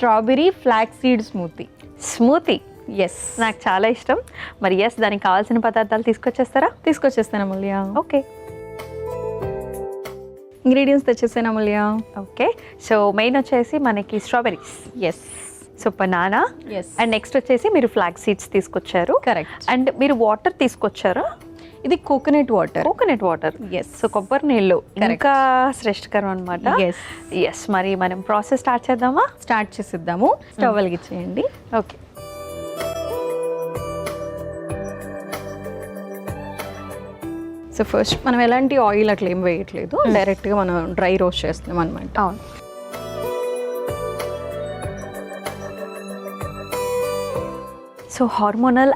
Strawberry flax seed smoothie. Yes, నాకు చాలా ఇష్టం. మరి దానికి కావాల్సిన పదార్థాలు తీసుకొచ్చేస్తాను అమూల్య. ఓకే, ఇంగ్రీడియంట్స్ తెచ్చేసాను అమూల్య. ఓకే. సో మెయిన్ వచ్చేసి మనకి strawberries. Yes. So banana. Yes. And next వచ్చేసి మీరు ఫ్లాక్స్ సీడ్స్ తీసుకొచ్చారు. కరెక్ట్. అండ్ మీరు వాటర్ తీసుకొచ్చారా? ఇది కోకోనట్ వాటర్. ఎస్. సో కొబ్బరి నీళ్ళు ఇంకా శ్రేష్టకరం అనమాట. ఎస్. మరి మనం ప్రాసెస్ స్టార్ట్ చేద్దాము. స్టవ్ వెలిగించేయండి. ఓకే. సో ఫస్ట్ మనం ఎలాంటి ఆయిల్ అట్లా ఏం వేయట్లేదు, డైరెక్ట్గా మనం డ్రై రోస్ట్ చేస్తున్నాం అనమాట. అవును. సో హార్మోనల్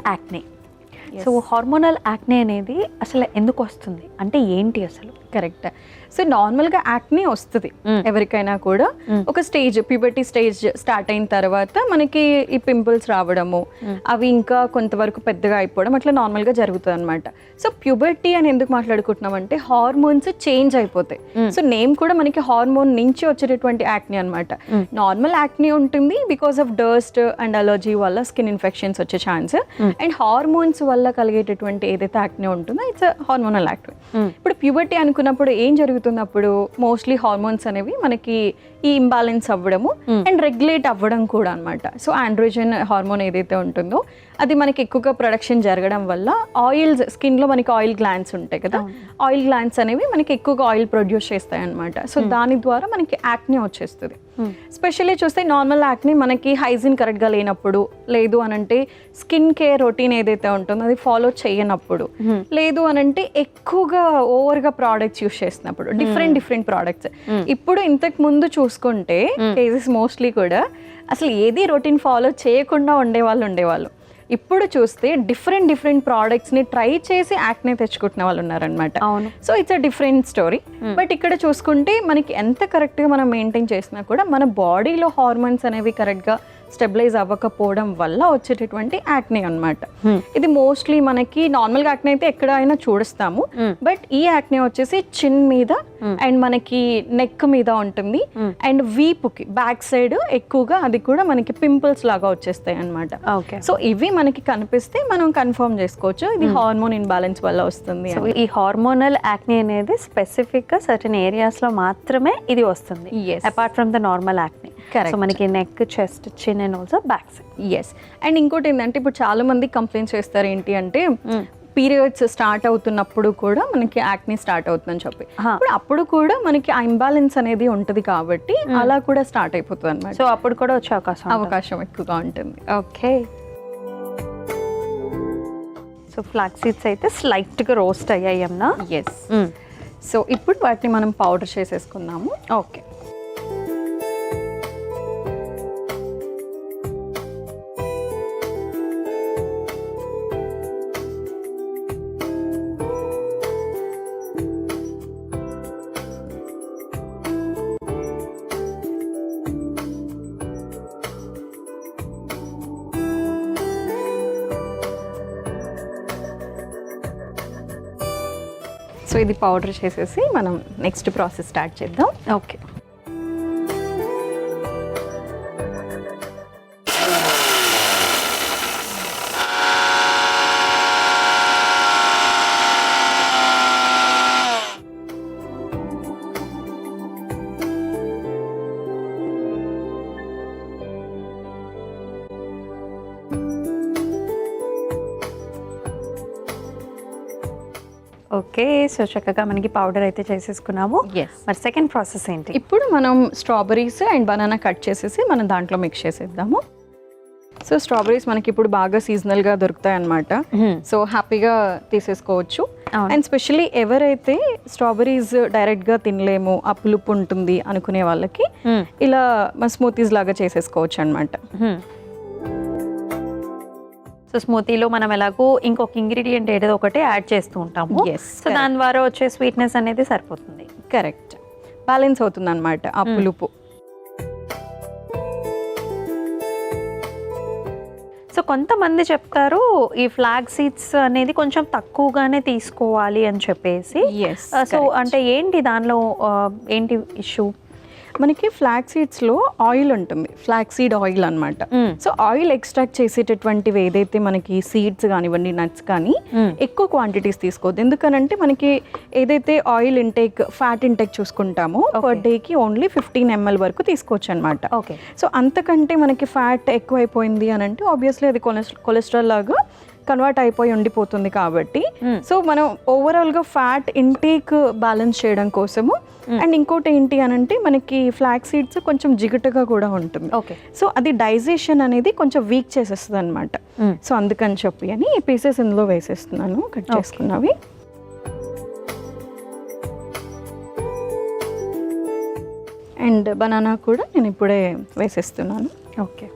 యాక్నే అనేది అసలు ఎందుకు వస్తుంది, అంటే ఏంటి అసలు? కరెక్ట్. సో నార్మల్గా యాక్నే వస్తుంది ఎవరికైనా కూడా. ఒక ప్యూబర్టీ స్టేజ్ స్టార్ట్ అయిన తర్వాత మనకి ఈ పింపుల్స్ రావడము, అవి ఇంకా కొంతవరకు పెద్దగా అయిపోవడం అట్లా నార్మల్గా జరుగుతుంది అనమాట. సో ప్యూబర్టీ అని ఎందుకు మాట్లాడుకుంటున్నాం అంటే హార్మోన్స్ చేంజ్ అయిపోతాయి. సో నేమ్ కూడా మనకి హార్మోన్ నుంచి వచ్చేటటువంటి యాక్నే అనమాట. నార్మల్ యాక్నే ఉంటుంది because of dust and allergy వల్ల స్కిన్ ఇన్ఫెక్షన్స్ వచ్చే ఛాన్స్, అండ్ హార్మోన్స్ వల్ల కలిగేటటువంటి ఏదైతే యాక్నే ఉంటుందో ఇట్స్ హార్మోనల్ యాక్నే. ఇప్పుడు ప్యూబర్టీ అనుకున్నప్పుడు ఏం జరుగుతున్నప్పుడు మోస్ట్లీ హార్మోన్స్ అనేవి మనకి ఈ ఇంబ్యాలెన్స్ అవ్వడము అండ్ రెగ్యులేట్ అవ్వడం కూడా అనమాట. సో ఆండ్రోజన్ హార్మోన్ ఏదైతే ఉంటుందో అది మనకి ఎక్కువగా ప్రొడక్షన్ జరగడం వల్ల ఆయిల్స్, స్కిన్లో మనకి ఆయిల్ గ్లాండ్స్ ఉంటాయి కదా, ఆయిల్ గ్లాండ్స్ అనేవి మనకి ఎక్కువగా ఆయిల్ ప్రొడ్యూస్ చేస్తాయి అనమాట. సో దాని ద్వారా మనకి యాక్నే వచ్చేస్తుంది. స్పెషల్లీ చూస్తే నార్మల్ యాక్నే మనకి హైజీన్ కరెక్ట్గా లేనప్పుడు, లేదు అనంటే స్కిన్ కేర్ రొటీన్ ఏదైతే ఉంటుందో అది ఫాలో చేయనప్పుడు, లేదు అనంటే ఎక్కువగా ఓవర్గా ప్రోడక్ట్స్ యూస్ చేసినప్పుడు, డిఫరెంట్ ప్రోడక్ట్స్. ఇప్పుడు ఇంతకు ముందు చూసుకుంటే కేసెస్ మోస్ట్లీ కూడా అసలు ఏది రొటీన్ ఫాలో చేయకుండా ఉండేవాళ్ళు. ఇప్పుడు చూస్తే డిఫరెంట్ ప్రోడక్ట్స్ని ట్రై చేసి యాక్నే తెచ్చుకుంటున్న వాళ్ళు ఉన్నారనమాట. అవును. So it's a different story. But ఇక్కడ చూసుకుంటే మనకి ఎంత కరెక్ట్గా మనం మెయింటైన్ చేసినా కూడా మన బాడీలో హార్మోన్స్ అనేవి కరెక్ట్గా స్టెబిలైజ్ అవ్వకపోవడం వల్ల వచ్చేటటువంటి యాక్నే అనమాట. ఇది మోస్ట్లీ మనకి నార్మల్గా యాక్నే అయితే ఎక్కడైనా చూడస్తాము, బట్ ఈ యాక్నే వచ్చేసి చిన్ మీద అండ్ మనకి నెక్ మీద ఉంటుంది, అండ్ వీపుకి బ్యాక్ సైడ్ ఎక్కువగా అది కూడా మనకి పింపుల్స్ లాగా వచ్చేస్తాయి అనమాట. సో ఇవి మనకి కనిపిస్తే మనం కన్ఫర్మ్ చేసుకోవచ్చు ఇది హార్మోన్ ఇన్బ్యాలెన్స్ వల్ల వస్తుంది. ఈ హార్మోనల్ యాక్నే అనేది స్పెసిఫిక్ గా సర్టెన్ ఏరియాస్ లో మాత్రమే ఇది వస్తుంది, apart from the normal acne. So మనకి neck, chest, chin and also back side. Yes. And ఇంకోటి ఏంటంటే ఇప్పుడు చాలా మంది కంప్లైంట్స్ చేస్తారు ఏంటి అంటే పీరియడ్స్ స్టార్ట్ అవుతున్నప్పుడు కూడా మనకి యాక్నే స్టార్ట్ అవుతుందని చెప్పి, అప్పుడు కూడా మనకి ఆ ఇంబ్యాలెన్స్ అనేది ఉంటుంది కాబట్టి అలా కూడా స్టార్ట్ అయిపోతుంది అనమాట. సో అప్పుడు కూడా వచ్చే అవకాశం ఎక్కువగా ఉంటుంది. ఓకే. సో ఫ్లాక్స్ సీడ్స్ అయితే స్లైట్గా రోస్ట్ అయ్యాయి అన్నా. ఎస్. సో ఇప్పుడు వాటిని మనం పౌడర్ చేసేసుకుందాము. ఓకే. సో ఇది పౌడర్ చేసేసి మనం నెక్స్ట్ ప్రాసెస్ స్టార్ట్ చేద్దాం. ఓకే. ఓకే. సో చక్కగా మనకి పౌడర్ అయితే చేసేసుకున్నాము. మరి సెకండ్ ప్రాసెస్ ఏంటి? ఇప్పుడు మనం స్ట్రాబెరీస్ అండ్ బనానా కట్ చేసేసి మనం దాంట్లో మిక్స్ చేసేద్దాము. సో స్ట్రాబెరీస్ మనకి ఇప్పుడు బాగా సీజనల్గా దొరుకుతాయి అన్నమాట. సో హ్యాపీగా తీసేసుకోవచ్చు. అండ్ స్పెషల్లీ ఎవరైతే స్ట్రాబెరీస్ డైరెక్ట్గా తినలేము, ఆ పులుపు ఉంటుంది అనుకునే వాళ్ళకి ఇలా స్మూతీస్ లాగా చేసేసుకోవచ్చు అనమాట. సో స్మూతీలో మనం ఎలాగో ఇంకొక ఇంగ్రీడియంట్ ఏదో ఒకటి యాడ్ చేస్తూ ఉంటాము. సో దాని ద్వారా వచ్చే స్వీట్నెస్ అనేది సరిపోతుంది. కరెక్ట్. బ్యాలెన్స్ అవుతుంది అనమాట ఆ పులుపు. సో కొంతమంది చెప్తారు ఈ ఫ్లాగ్ సీడ్స్ అనేది కొంచెం తక్కువగానే తీసుకోవాలి అని చెప్పేసి. సో అంటే ఏంటి దానిలో ఏంటి ఇష్యూ? మనకి ఫ్లాక్ సీడ్స్లో ఆయిల్ ఉంటుంది, ఫ్లాక్ సీడ్ ఆయిల్ అనమాట. సో ఆయిల్ ఎక్స్ట్రాక్ట్ చేసేటటువంటివి ఏదైతే మనకి సీడ్స్ కానివ్వండి, నట్స్ కానీ ఎక్కువ క్వాంటిటీస్ తీసుకోవద్దు. ఎందుకనంటే మనకి ఏదైతే ఆయిల్ ఇంటేక్, ఫ్యాట్ ఇంటేక్ చూసుకుంటామో పర్ డేకి ఓన్లీ 15 ml వరకు తీసుకోవచ్చు అనమాట. సో అంతకంటే మనకి ఫ్యాట్ ఎక్కువైపోయింది అని అంటే ఆబ్వియస్లీ అది కొలెస్ట్రాల్ లాగా కన్వర్ట్ అయిపోయి ఉండిపోతుంది. కాబట్టి సో మనం ఓవరాల్గా ఫ్యాట్ ఇంటేక్ బ్యాలెన్స్ చేయడం కోసము, అండ్ ఇంకోటి ఏంటి అని అంటే మనకి ఫ్లాక్ సీడ్స్ కొంచెం జిగుటుగా కూడా ఉంటుంది. సో అది డైజెషన్ అనేది కొంచెం వీక్ చేసేస్తుంది అనమాట. సో అందుకని చెప్పి అని ఈ పీసెస్ ఇందులో వేసేస్తున్నాను, కట్ చేసుకున్నవి. అండ్ బనానా కూడా నేను ఇప్పుడే వేసేస్తున్నాను. ఓకే.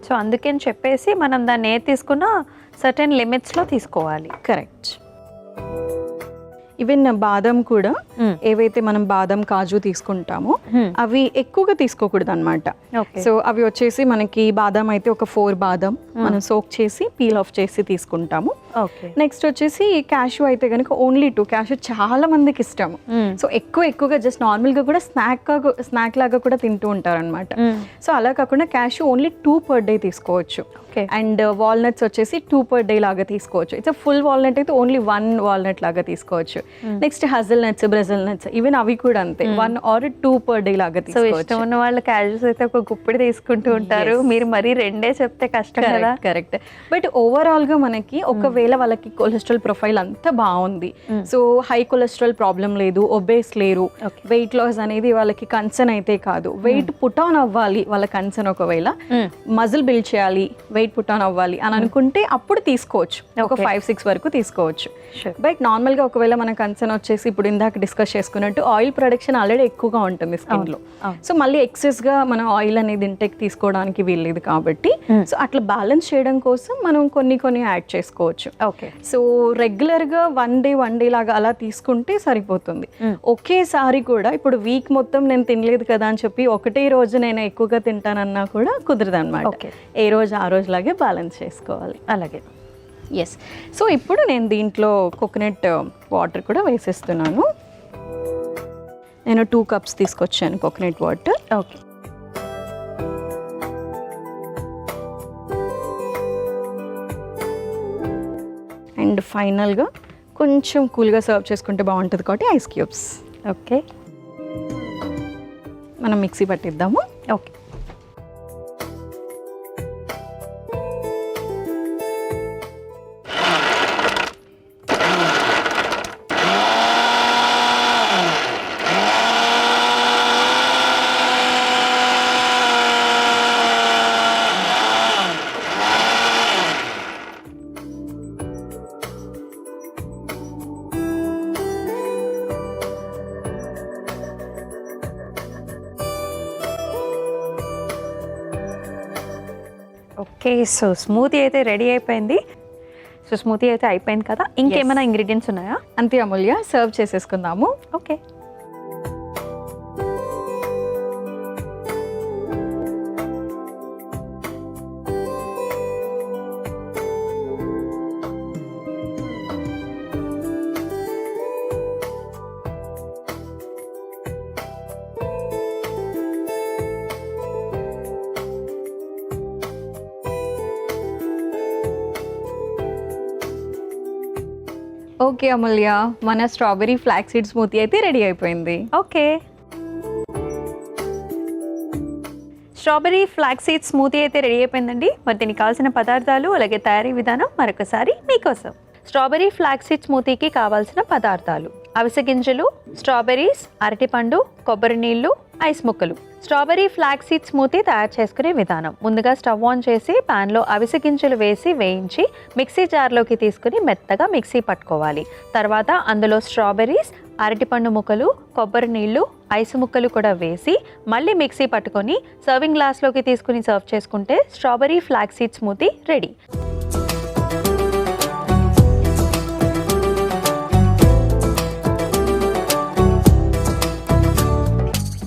సో అందుకని చెప్పేసి మనం దాన్ని ఏది తీసుకున్నా సర్టెన్ లిమిట్స్లో తీసుకోవాలి. కరెక్ట్. ఈవెన్ బాదం కూడా ఏవైతే మనం బాదం, కాజు తీసుకుంటామో అవి ఎక్కువగా తీసుకోకూడదు అనమాట. సో అవి వచ్చేసి మనకి బాదం అయితే ఒక 4 బాదం మనం సోక్ చేసి పీల్ ఆఫ్ చేసి తీసుకుంటాము. నెక్స్ట్ వచ్చేసి క్యాషు అయితే కనుక ఓన్లీ 2. క్యాషు చాలా మందికి ఇష్టము. సో ఎక్కువగా జస్ట్ నార్మల్గా కూడా స్నాక్ లాగా కూడా తింటూ ఉంటారు అనమాట. సో అలా కాకుండా క్యాషు ఓన్లీ 2 per day తీసుకోవచ్చు. అండ్ వాల్నట్స్ వచ్చేసి 2 per day లాగా తీసుకోవచ్చు. ఇట్స్ ఫుల్ వాల్నట్ అయితే ఓన్లీ 1 వాల్నట్ లాగా తీసుకోవచ్చు. Next hazel nuts, Brazil nuts, even అవి కూడా అంతే 1 or 2 per day లాగా తీసుకోవచ్చు. ఇష్టం ఉన్న వాళ్ళు క్యాషూస్ అయితే ఒక గుప్పిడి తీసుకుంటూ ఉంటారు. మీరు మరీ 2 చెప్తే కష్టం కదా. కరెక్ట్. బట్ ఓవరాల్ గా మనకి ఒకవేళ వాళ్ళకి కొలెస్ట్రాల్ ప్రొఫైల్ అంతా బాగుంది, సో హై కొలెస్ట్రాల్ ప్రాబ్లం లేదు, ఒబేస్ లేరు, వెయిట్ లాస్ అనేది వాళ్ళకి కన్సర్న్ అయితే కాదు, వెయిట్ పుట్ ఆన్ అవ్వాలి వాళ్ళ కన్సర్న్, ఒకవేళ మజిల్ బిల్డ్ చేయాలి, వెయిట్ పుట్ ఆన్ అవ్వాలి అని అనుకుంటే అప్పుడు తీసుకోవచ్చు, ఒక 5-6 వరకు తీసుకోవచ్చు. బట్ నార్మల్ గా ఒకవేళ మన కన్సర్న్ వచ్చేసి ఇప్పుడు ఇందాక డిస్కస్ చేసుకున్నట్టు ఆయిల్ ప్రొడక్షన్ ఆల్రెడీ ఎక్కువగా ఉంటుంది స్కిన్ లో. సో మళ్ళీ ఎక్సెస్ గా మనం ఆయిల్ అనేది ఇంటేక్ తీసుకోవడానికి వీల్లేదు. కాబట్టి సో అట్లా బ్యాలెన్స్ చేయడం కోసం మనం కొన్ని యాడ్ చేసుకోవచ్చు. సో రెగ్యులర్ గా 1 day లాగా అలా తీసుకుంటే సరిపోతుంది. ఒకేసారి కూడా ఇప్పుడు వీక్ మొత్తం నేను తినలేదు కదా అని చెప్పి ఒకటే రోజు నేను ఎక్కువగా తింటానన్నా కూడా కుదరదు అనమాట. ఏ రోజు ఆ రోజు లాగే బ్యాలెన్స్ చేసుకోవాలి. అలాగే. ఎస్. సో ఇప్పుడు నేను దీంట్లో కోకోనట్ వాటర్ కూడా వేసేస్తున్నాను. నేను 2 cups తీసుకొచ్చాను కోకోనట్ వాటర్. ఓకే. అండ్ ఫైనల్గా కొంచెం కూల్గా సర్వ్ చేసుకుంటే బాగుంటుంది కాబట్టి ఐస్ క్యూబ్స్. ఓకే. మనం మిక్సీ పట్టిద్దాము. ఓకే. ఓకే. సో స్మూతీ అయితే రెడీ అయిపోయింది. సో స్మూతీ అయితే అయిపోయింది కదా, ఇంకేమైనా ఇంగ్రీడియంట్స్ ఉన్నాయా? అంతే అమూల్య, సర్వ్ చేసేసుకుందాము. ఓకే. ఓకే అమూల్య, మన స్ట్రాబెరీ ఫ్లాక్ సీడ్ స్మూతీ అయితే రెడీ అయిపోయింది. Okay. Strawberry flax seed smoothie అయితే రెడీ అయిపోయిందండి. మరి దీనికి కావాల్సిన పదార్థాలు అలాగే తయారీ విధానం మరొకసారి మీకోసం. స్ట్రాబెరీ ఫ్లాక్ సీడ్ స్మూతీకి కావాల్సిన పదార్థాలు: అవిసె గింజలు, స్ట్రాబెరీస్, అరటిపండు, కొబ్బరి నీళ్లు, ఐస్ ముక్కలు. స్ట్రాబెరీ ఫ్లాక్ సీడ్ స్మూతీ తయారు చేసుకునే విధానం: ముందుగా స్టవ్ ఆన్ చేసి ప్యాన్లో అవిసె గింజలు వేసి వేయించి మిక్సీ జార్లోకి తీసుకుని మెత్తగా మిక్సీ పట్టుకోవాలి. తర్వాత అందులో స్ట్రాబెరీస్, అరటిపండు ముక్కలు, కొబ్బరి నీళ్లు, ఐస్ ముక్కలు కూడా వేసి మళ్ళీ మిక్సీ పట్టుకొని సర్వింగ్ గ్లాస్లోకి తీసుకుని సర్వ్ చేసుకుంటే strawberry flax seed smoothie ready.